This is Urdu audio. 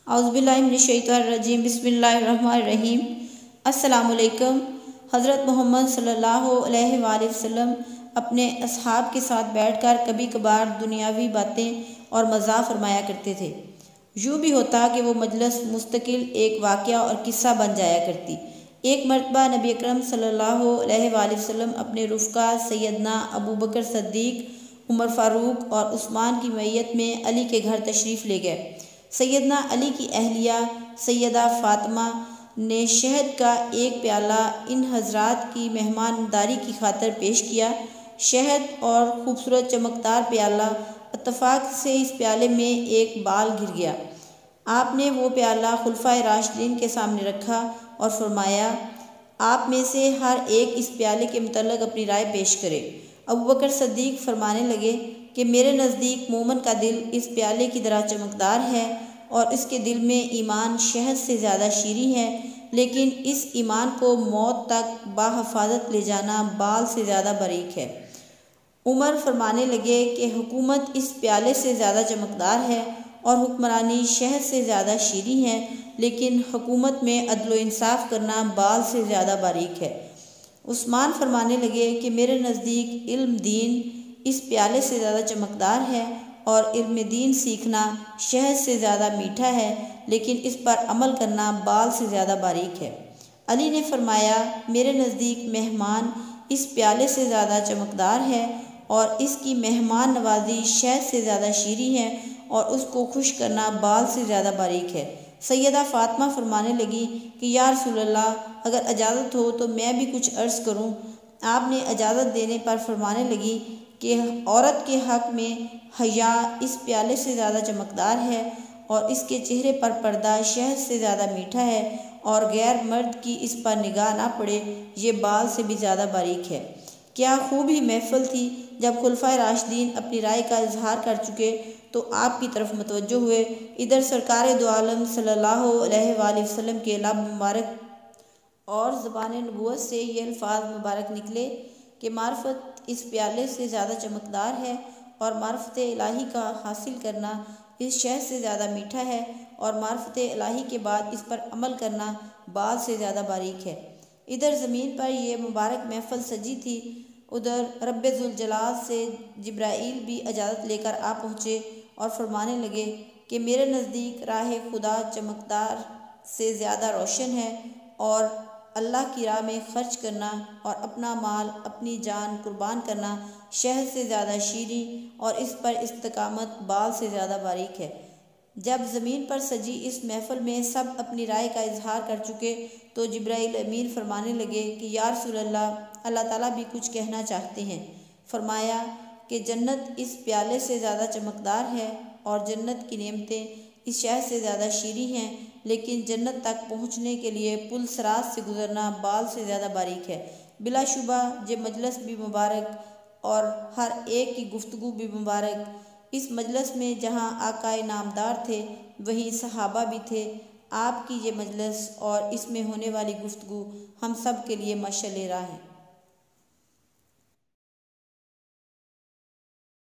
اعوذباللہ من الشیطان الرجیم بسم اللہ الرحمن الرحیم۔ السلام علیکم۔ حضرت محمد صلی اللہ علیہ وآلہ وسلم اپنے اصحاب کے ساتھ بیٹھ کر کبھی کبھار دنیاوی باتیں اور مزاح فرمایا کرتے تھے۔ یوں بھی ہوتا کہ وہ مجلس مستقل ایک واقعہ اور قصہ بن جایا کرتی۔ ایک مرتبہ نبی اکرم صلی اللہ علیہ وآلہ وسلم اپنے رفقا سیدنا ابو بکر صدیق، عمر فاروق اور عثمان کی معیت میں علی کے گھر تشریف لے گئے۔ سیدنا علی کی اہلیہ سیدہ فاطمہ نے شہد کا ایک پیالہ ان حضرات کی مہمانداری کی خاطر پیش کیا۔ شہد اور خوبصورت چمکدار پیالہ، اتفاق سے اس پیالے میں ایک بال گر گیا۔ آپ نے وہ پیالہ خلفائے راشدین کے سامنے رکھا اور فرمایا، آپ میں سے ہر ایک اس پیالے کے متعلق اپنی رائے پیش کرے۔ ابو بکر صدیق فرمانے لگے کہ میرے نزدیک مومن کا دل اس پیالے کی طرح چمکدار ہے اور اس کے دل میں ایمان شہد سے زیادہ شیریں ہے، لیکن اس ایمان کو موت تک بحفاظت لے جانا بال سے زیادہ باریک ہے۔ عمر فرمانے لگے کہ حکومت اس پیالے سے زیادہ چمکدار ہے اور حکمرانی شہد سے زیادہ شیریں ہے، لیکن حکومت میں عدل و انصاف کرنا بال سے زیادہ باریک ہے۔ عثمان فرمانے لگے کہ میرے نزدیک علم دین اس پیالے سے زیادہ چمکدار ہے اور علم دین سیکھنا شہد سے زیادہ میٹھا ہے، لیکن اس پر عمل کرنا بال سے زیادہ باریک ہے۔ علی نے فرمایا، میرے نزدیک مہمان اس پیالے سے زیادہ چمکدار ہے اور اس کی مہمان نوازی شہد سے زیادہ شیریں ہے اور اس کو خوش کرنا بال سے زیادہ باریک ہے۔ سیدہ فاطمہ فرمانے لگی کہ یا رسول اللہ، اگر اجازت ہو تو میں بھی کچھ عرض کروں۔ آپ نے اجازت دینے پر فرمانے لگی کہ عورت کے حق میں حیا اس پیالے سے زیادہ چمکدار ہے اور اس کے چہرے پر پردہ شہد سے زیادہ میٹھا ہے، اور غیر مرد کی اس پر نگاہ نہ پڑے، یہ بال سے بھی زیادہ باریک ہے۔ کیا خوب ہی محفل تھی۔ جب خلفائے راشدین اپنی رائے کا اظہار کر چکے تو آپ کی طرف متوجہ ہوئے۔ ادھر سرکار دو عالم صلی اللہ علیہ وآلہ وسلم کے لب مبارک اور زبان نبوت سے یہ الفاظ مبارک نکلے کہ معرفت اس پیالے سے زیادہ چمکدار ہے اور معرفت الہی کا حاصل کرنا اس شہد سے زیادہ میٹھا ہے، اور معرفت الہی کے بعد اس پر عمل کرنا بال سے زیادہ باریک ہے۔ ادھر زمین پر یہ مبارک محفل سجی تھی، ادھر رب ذوالجلال سے جبرائیل بھی اجازت لے کر آ پہنچے اور فرمانے لگے کہ میرے نزدیک راہ خدا چمکدار سے زیادہ روشن ہے، اور اللہ کی راہ میں خرچ کرنا اور اپنا مال اپنی جان قربان کرنا شہد سے زیادہ شیریں اور اس پر استقامت بال سے زیادہ باریک ہے۔ جب زمین پر سجی اس محفل میں سب اپنی رائے کا اظہار کر چکے تو جبرائیل امین فرمانے لگے کہ یا رسول اللہ، اللہ تعالیٰ بھی کچھ کہنا چاہتے ہیں۔ فرمایا کہ جنت اس پیالے سے زیادہ چمکدار ہے اور جنت کی نعمتیں اس شہد سے زیادہ شیریں ہیں، لیکن جنت تک پہنچنے کے لیے پل صراط سے گزرنا بال سے زیادہ باریک ہے۔ بلا شبہ یہ مجلس بھی مبارک اور ہر ایک کی گفتگو بھی مبارک۔ اس مجلس میں جہاں آقائے نامدار تھے وہیں صحابہ بھی تھے۔ آپ کی یہ مجلس اور اس میں ہونے والی گفتگو ہم سب کے لیے مشعل راہ ہے۔